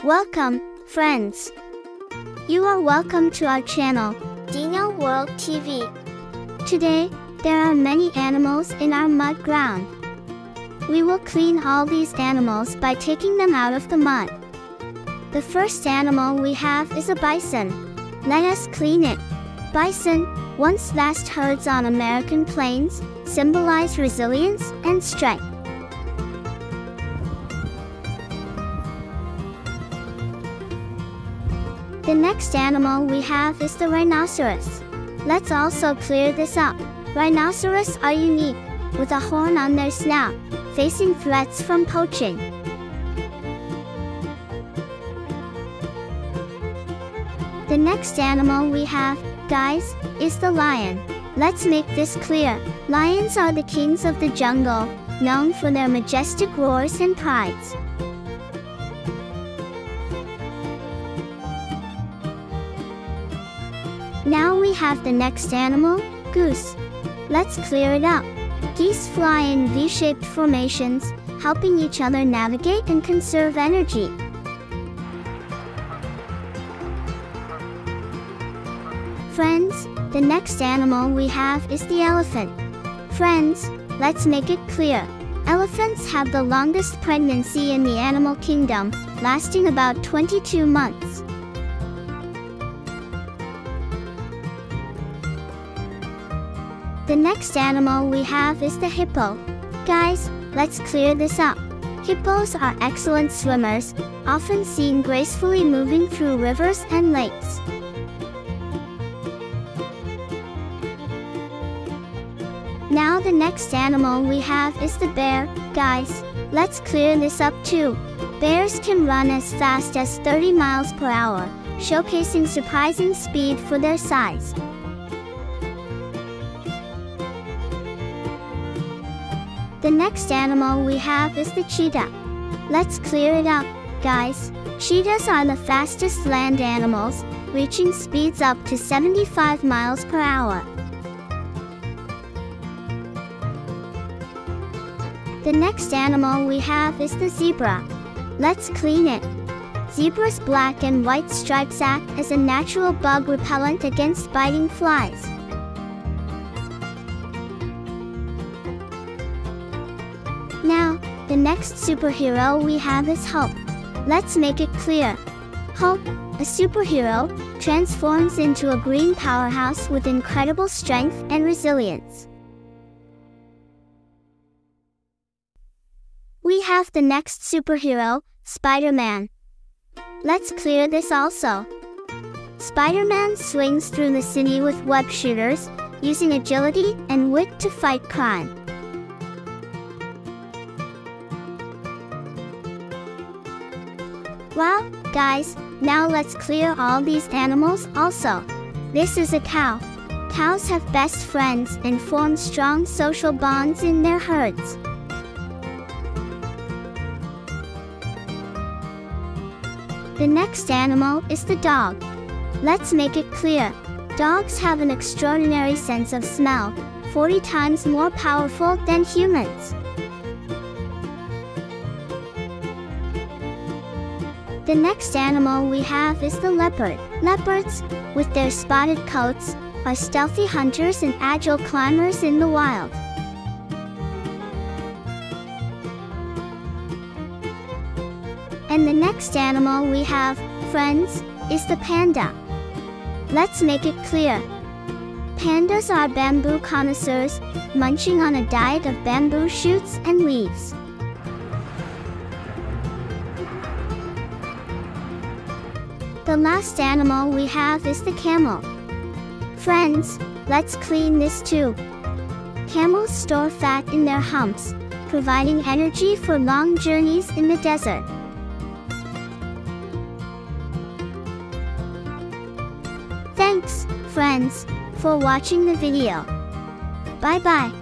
Welcome, friends. You are welcome to our channel, Dinoworldtv. Today, there are many animals in our mud ground. We will clean all these animals by taking them out of the mud. The first animal we have is a bison. Let us clean it. Bison, once vast herds on American plains, symbolize resilience and strength. The next animal we have is the rhinoceros. Let's also clear this up. Rhinoceros are unique, with a horn on their snout, facing threats from poaching. The next animal we have, guys, is the lion. Let's make this clear. Lions are the kings of the jungle, known for their majestic roars and prides. Now we have the next animal, goose. Let's clear it up. Geese fly in V-shaped formations, helping each other navigate and conserve energy. Friends, the next animal we have is the elephant. Friends, let's make it clear. Elephants have the longest pregnancy in the animal kingdom, lasting about 22 months. The next animal we have is the hippo. Guys, let's clear this up. Hippos are excellent swimmers, often seen gracefully moving through rivers and lakes. Now the next animal we have is the bear. Guys, let's clear this up too. Bears can run as fast as 30 miles per hour, showcasing surprising speed for their size. The next animal we have is the cheetah. Let's clear it up, guys. Cheetahs are the fastest land animals, reaching speeds up to 75 miles per hour. The next animal we have is the zebra. Let's clean it. Zebra's black and white stripes act as a natural bug repellent against biting flies. Now, the next superhero we have is Hulk. Let's make it clear. Hulk, a superhero, transforms into a green powerhouse with incredible strength and resilience. We have the next superhero, Spider-Man. Let's clear this also. Spider-Man swings through the city with web shooters, using agility and wit to fight crime. Well, guys, now let's clear all these animals also. This is a cow. Cows have best friends and form strong social bonds in their herds. The next animal is the dog. Let's make it clear. Dogs have an extraordinary sense of smell, 40 times more powerful than humans. The next animal we have is the leopard. Leopards, with their spotted coats, are stealthy hunters and agile climbers in the wild. And the next animal we have, friends, is the panda. Let's make it clear. Pandas are bamboo connoisseurs, munching on a diet of bamboo shoots and leaves. The last animal we have is the camel. Friends, let's clean this too. Camels store fat in their humps, providing energy for long journeys in the desert. Thanks, friends, for watching the video. Bye-bye.